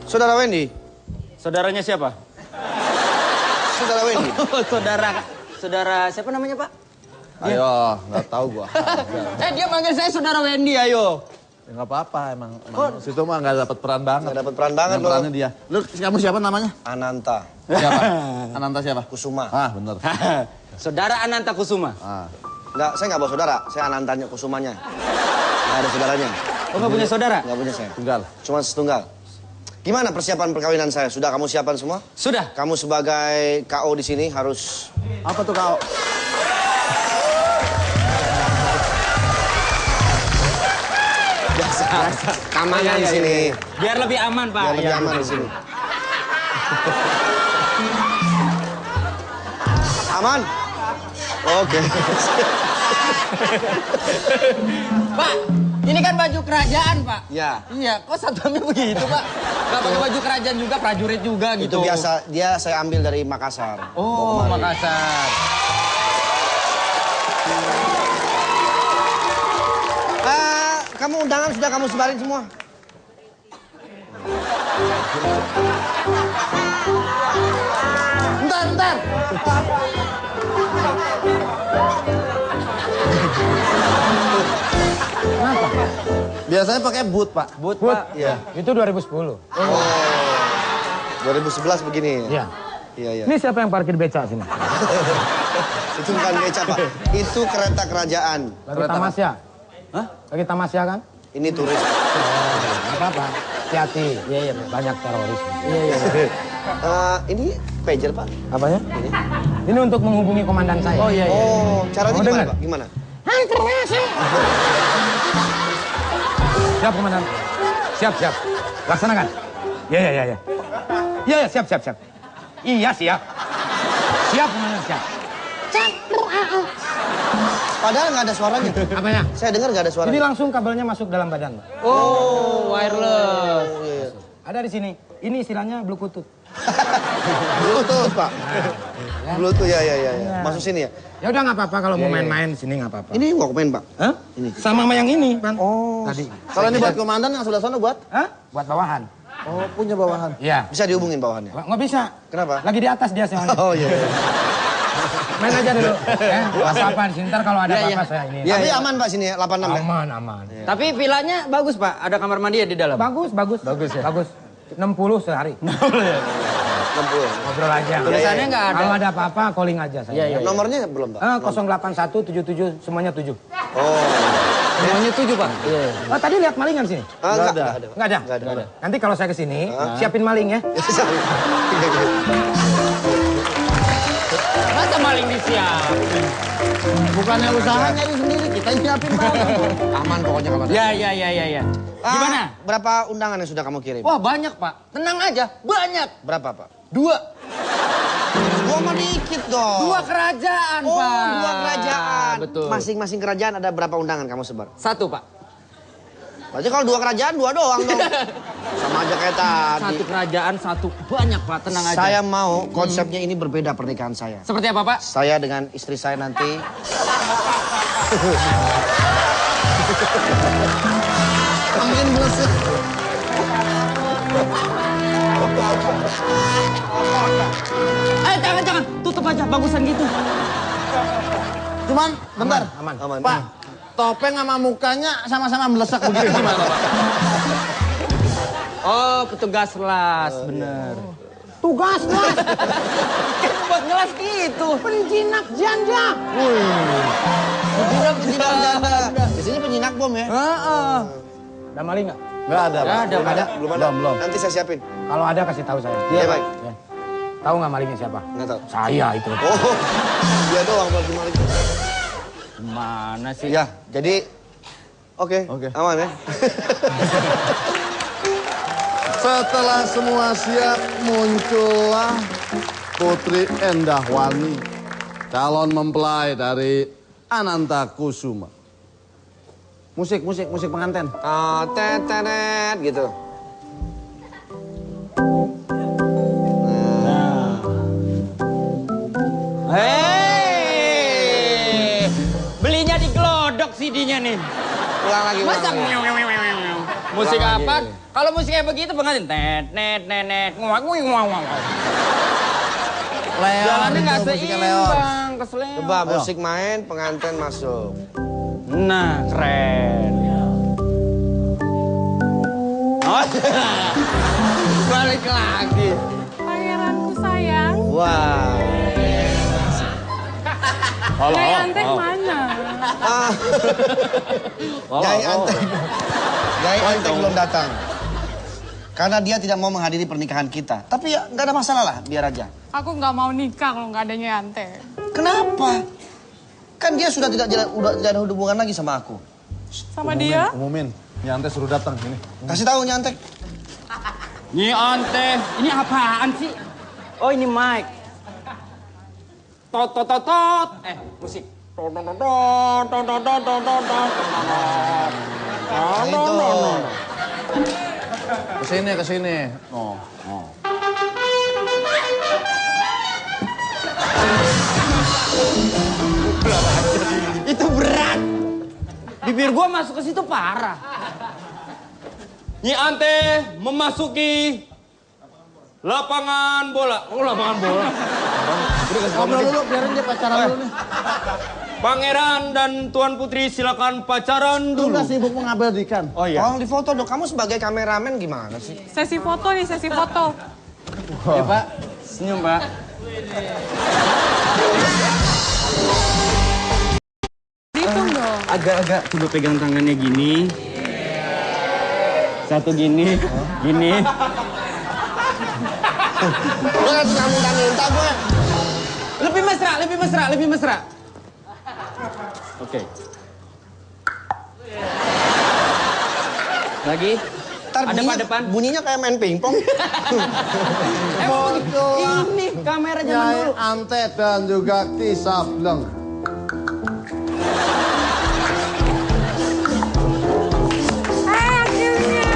Saudara Wendy. Saudaranya siapa? Saudara Wendy. Saudara siapa namanya, Pak? Ayo, nggak tahu gua. Dia manggil saya saudara Wendy, ayo. Ya, nggak apa-apa, emang situ mah nggak dapat peran banget. Nggak dapat peran banget Yang loh. perannya dia. Lu kamu siapa namanya? Ananta Siapa? Ananta siapa? Kusuma. Ah, bener. Saudara Anantakusuma. Ah. Enggak, saya nggak bawa saudara. Saya Anantanya Kusumanya. Nggak ada saudaranya. Oh, nggak punya saudara? Nggak punya saya. Tunggal. Cuma setunggal. Gimana persiapan perkawinan saya? Sudah kamu siapkan semua? Sudah. Kamu sebagai KO di sini harus... Apa tuh kau? Biasa. Keamanan di sini. Biar lebih aman, Pak. Biar lebih aman di sini. Aman? Oke. Pak, ini kan baju kerajaan, Pak. Ya. Iya, kok satpamnya begitu, Pak? Gak pakai baju kerajaan juga, prajurit juga gitu. Itu biasa, saya ambil dari Makassar. Oh, Makassar. Kamu undangan sudah kamu sebarin semua? Bentar. Kenapa? Biasanya pakai boot, Pak. But, Bud, Pak. Iya. itu 2010. 2011 begini. Iya. Iya. Ini siapa yang parkir beca sini? Itu bukan beca, Pak. Itu kereta kerajaan. Lagi tamasya. Hah? Lagi tamasya kan? Ini turis. Nggak apa-apa. Hati-hati. Iya. Banyak teroris. Iya. Ini pager, Pak. Apanya? Ini untuk menghubungi komandan saya. Oh, iya. Oh, caranya Mau gimana, dengar? Pak? Gimana? Siap, komandan. Siap. Laksanakan. Iya. Iya, siap. Iya, siap. Siap, komandan, siap. Padahal nggak ada suaranya. Apanya? Saya dengar nggak ada suaranya. Ini langsung kabelnya masuk dalam badan, Pak. Oh, wireless. Oh, iya. Ada di sini. Ini istilahnya Bluetooth. Bluetooth, Pak. Bluetooth, ya. Masuk sini ya. Ya udah nggak apa-apa kalau mau main-main di sini nggak apa-apa. Ini Walkman, Pak. Hah? Ini. Sama yang ini, Bang. Oh. Tadi. Kalau ini buat komandan yang sudah sana buat? Hah? Buat bawahan. Oh, punya bawahan. Iya. Bisa dihubungin bawahannya. Nggak bisa. Kenapa? Lagi di atas dia soalnya. Oh, iya. Main aja dulu. WhatsApp-an. Ntar kalau ada apa-apa saya ini. Tapi aman, Pak, sini ya, 86 ya? Aman. Tapi villanya bagus, Pak. Ada kamar mandi ya di dalam? Bagus ya. Bagus. 60 sehari. 60. Ngobrol aja. Tulisannya nggak ada. Kalau ada apa-apa calling aja saya. Iya. Nomornya belum, Pak? 08177 semuanya 7. Oh. Semuanya 7, Pak. Oh, tadi lihat malingan sini? Enggak ada. Nggak ada. Nanti kalau saya kesini, siapin maling ya. Masa maling disiapin? Bukannya usahanya ini sendiri, kita yang siapin maling. Aman pokoknya kabar. Ya. Gimana? Berapa undangan yang sudah kamu kirim? Wah, banyak, Pak. Tenang aja, banyak. Berapa, Pak? 2. 2 mah dikit dong. 2 kerajaan, Oh, Pak. 2 kerajaan. Betul. Masing-masing kerajaan ada berapa undangan kamu sebar? 1, Pak. Berarti kalau 2 kerajaan 2 doang dong. Sama aja kayak tadi. 1 kerajaan, 1 banyak, Pak. Tenang aja. Saya mau konsepnya ini berbeda pernikahan saya. Seperti apa, Pak? Saya dengan istri saya nanti. Makin belasnya. Jangan. Tutup aja, bagusan gitu. Cuman, bentar. Aman. Pak, topeng sama mukanya sama-sama melesak begitu gimana, Pak? Oh, petugas las, bener. Tugas, Mas. Buat ngelas gitu. Penjinak janda. Penjinak janda. Biasanya penjinak bom ya? Ada maling nggak? Nggak ada, Pak. Ada, Pak. Belum. Nanti saya siapin. Kalau ada kasih tahu saya. Iya, baik. Ya. Tahu nggak malingnya siapa? Nggak tahu. Saya itu. Oh, dia doang bagi maling. Mana sih? Ya, jadi oke. Aman ya. Setelah semua siap, muncullah Putri Endahwani, calon mempelai dari Ananta Kusuma. Musik pengantin. Tetenet gitu. Hei, belinya di Glodok CD-nya nih. Ulang lagi. Masa musik apa? Kalau musik kayak begitu pengantin net nguak. Jalannya nggak seimbang, keselnya. Coba musik main, pengantin masuk. Nah, keren. Oh, balik lagi. Pangeranku sayang. Wah. Nyai Anteh mana? Nyai Anteng belum datang. Karena dia tidak mau menghadiri pernikahan kita. Tapi ya nggak ada masalah lah, biar aja. Aku nggak mau nikah kalau nggak ada Nyai Anteh. Kenapa? Kan dia sudah tidak ada hubungan lagi sama aku. Sama dia? Umumin, Nyantai suruh datang ini. Kasih tahu Nyantek. Nyi Anteh, ini apaan sih? Oh, ini mic. Tot. Musik. Kesini. Itu berat. Bibir gua masuk ke situ parah. Nyi Anteh memasuki lapangan bola. Oh, lapangan bola. Ngobrol dulu, biarin dia pacaran dulu nih. Pangeran dan Tuan Putri silakan pacaran Lu dulu. nggak sibuk mengabadikan. Oh iya. Tolong difoto dong. Kamu sebagai kameramen gimana sih? Sesi foto nih, sesi foto. Ya, Pak. Senyum, Pak. Hitung dong. Agak-agak coba pegang tangannya gini. Satu gini. Lu kan suka minta gue. Lebih mesra. Oke. Lagi. Ada depan. Bunyinya kayak main pingpong. Ini kamera zaman Nyai dulu. Ante dan juga Ki Sableng. Akhirnya.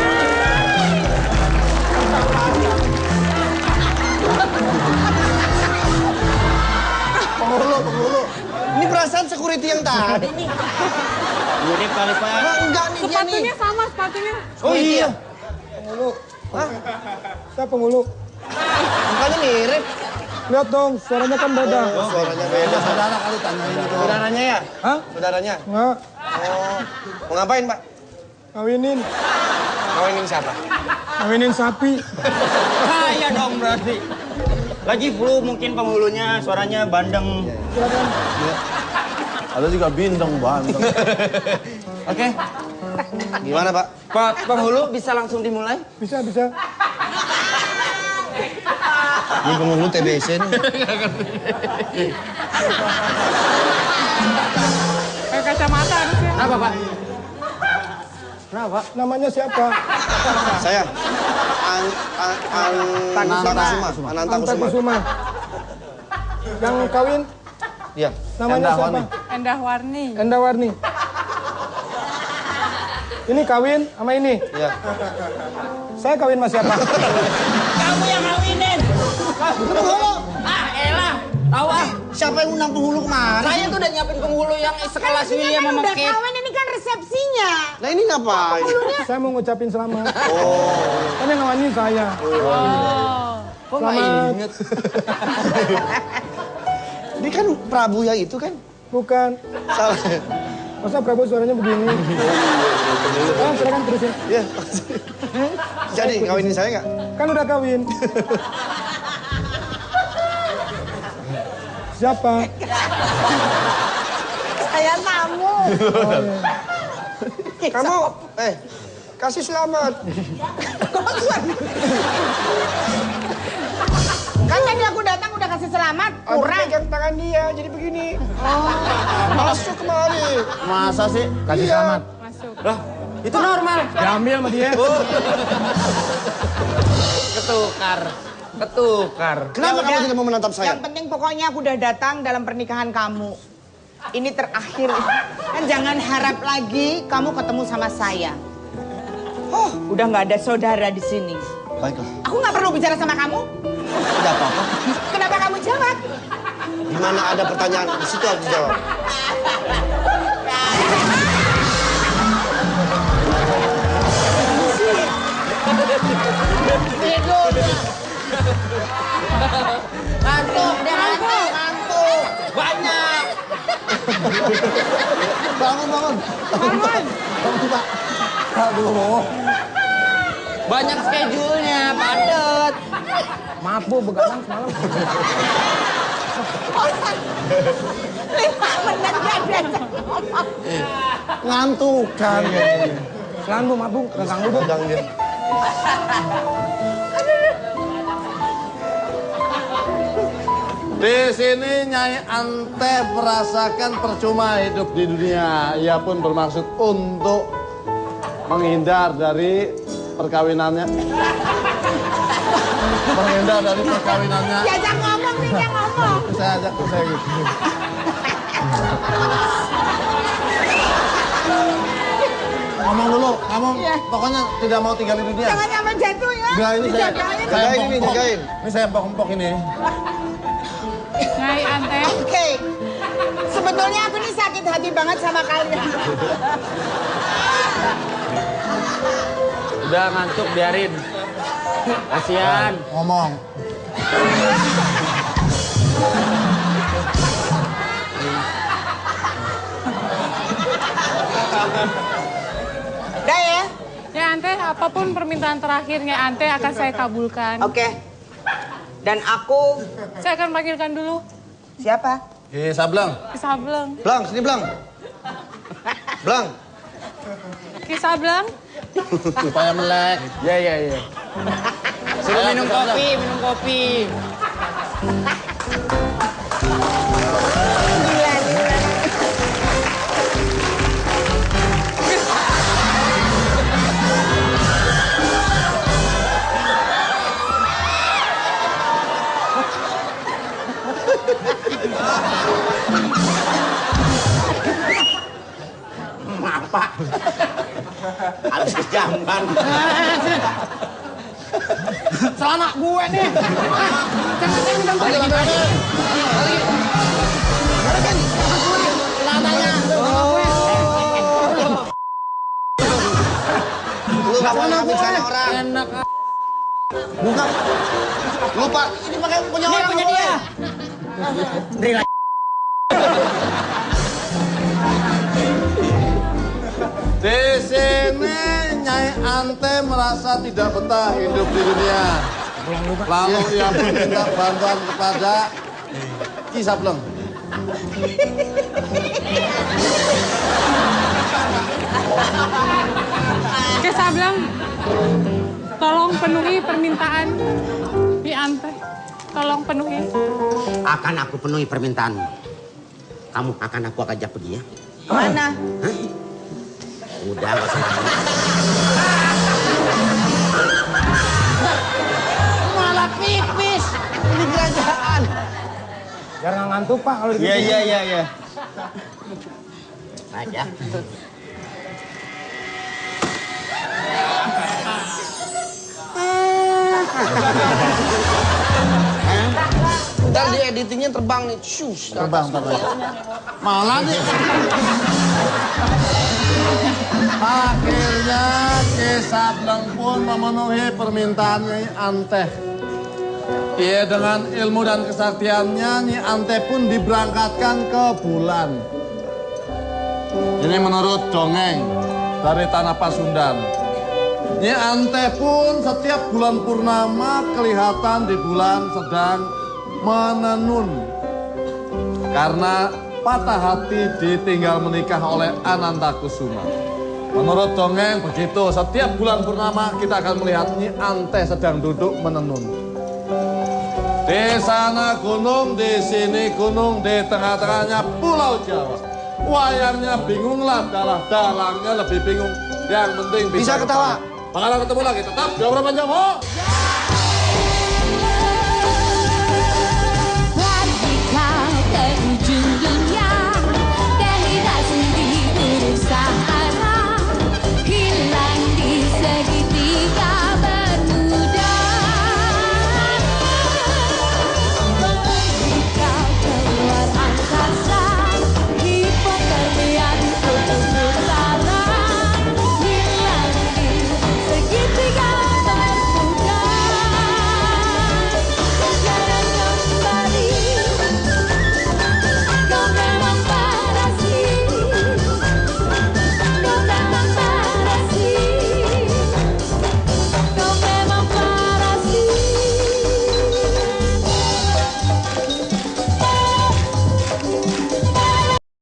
Penghulu. Ini perasaan security yang tadi nih. Mirip kali, Pak. Enggak nih dia nih. Sepatunya sama, sepatunya. Oh iya. Saya penghulu. Mukanya mirip. Lihat dong, suaranya kan beda. Oh, suaranya beda. Saudara kali tanya ini tuh. Saudaranya ya? Hah? Saudaranya? Nggak, Oh. Mau ngapain, Pak? ngawinin. Ngawinin siapa? Ngawinin sapi. Kaya dong berarti. Lagi flu mungkin penghulunya suaranya bandeng. Ada juga bintang banteng. Oke. Gimana, Pak? Pak penghulu bisa langsung dimulai? Bisa, bisa. Ini penghulu TBC nih. Pakai kacamata harusnya. Kenapa, Pak? Kenapa? Namanya siapa? Saya. Ananta Anta Kusuma. Kusuma. Yang kawin Iya. namanya siapa? Endah Warni. Enda Warni. Ini kawin sama ini. Iya. Saya kawin sama siapa? Kamu yang ngawinin. Ah, elah. Tahu ah. Siapa yang undang penghulu kemarin? Saya tuh udah nyiapin penghulu yang sekelas William kan sama udah Kate. kawin, ini kan resepsinya. Nah ini ngapain? Saya mau ngucapin selamat. Oh. Kan yang namanya saya. Oh. Kok nggak Selamat. inget? Ini kan Prabu yang itu kan? Bukan. Salah. Masa Prabowo suaranya begini? Silakan terusin. Iya. Jadi kawinin saya nggak? Kan udah kawin. Siapa? Saya tamu. Kamu, kasih selamat. Kan tadi aku datang udah kasih selamat, Aku kurang. pegang tangan dia, jadi begini. Masuk kemari. Masa sih? Kasih selamat. Masuk. Lah, itu normal. Diambil sama dia. Ketukar. Kenapa Ya kamu udah. tidak mau menatap saya? Yang penting pokoknya aku udah datang dalam pernikahan kamu. Ini terakhir. Kan jangan harap lagi kamu ketemu sama saya. Oh, udah nggak ada saudara di sini. Baiklah, Aku nggak perlu bicara sama kamu. tidak apa-apa. Kenapa kamu jawab? Di mana ada pertanyaan, di situ aku jawab. Ngantuk, dia ngantuk. Banyak. Bangun, bangun. Bangun. Bangun, Pak. Aduh. Banyak schedule-nya, padet. Maaf Bu, begadang semalam. 5 menit gak ada. Ngantuk kan. Silakan Bu, maaf Bu, ganggu Bu. Jangan dia. Di sini Nyai Ante merasakan percuma hidup di dunia. Ia pun bermaksud untuk menghindar dari perkawinannya. Menghindar dari perkawinannya. Diajak ngomong nih, dia ngomong. Saya ajak ke saya gitu. Ngomong dulu, kamu pokoknya tidak mau tinggal di dunia. Jangan sampai jatuh ya. Enggak, ini saya Dijagain. Jagain ini, empok-empok. jagain. Ini saya empok-empok ini. Nyai Ante. Oke. Sebetulnya aku nih sakit hati banget sama kalian. Udah ngantuk, biarin. Kasian. Ngomong. Udah ya? Nyai Ante, apapun permintaan terakhir Nyai Ante akan saya kabulkan. Oke. Dan aku Saya akan panggilkan dulu siapa? Sableng. Ki Sableng. Blang, sini Blang. Blang. Ki Sableng. Supaya melek. Ya. Suruh minum kopi, minum kopi. Apa? Habis kejamban. Celana gue nih. Lu nggak boleh ngambil celana orang. Enak. Buka. Lupa. Ini pakai punya Ini orang. punya nggak dia. boleh. Di sini Nyai Ante merasa tidak betah hidup di dunia. Lalu ia meminta bantuan kepada Ki Sableng. Oke, Sableng, tolong penuhi permintaan Nyi Anteh. Tolong penuhi. Akan aku penuhi permintaanmu. Kamu akan aku ajak pergi ya? Kemana? Hah? Udah, gak usah nangis. Malah pipis di kerajaan. Biar nggak ngantuk, Pak, kalau gitu. Iya. Baik ya. Ntar di editingnya terbang nih. Shus. Terbang. Malah nih. Akhirnya Ki Sableng pun memenuhi permintaan Nyai Anteh. Ia dengan ilmu dan kesaktiannya, Nyai Anteh pun diberangkatkan ke bulan. Ini menurut dongeng dari Tanah Pasundan. Nyai Anteh pun setiap bulan purnama kelihatan di bulan sedang menenun. Karena patah hati ditinggal menikah oleh Anantakusuma. Menurut dongeng begitu, setiap bulan purnama kita akan melihat Nyi Anteh sedang duduk menenun. Di sana gunung, di sini gunung, di tengah-tengahnya Pulau Jawa. Wayangnya bingunglah, dalangnya lebih bingung. Yang penting Bisa ketawa. Bakalan ketemu lagi, tetap di Obrolan Jawa.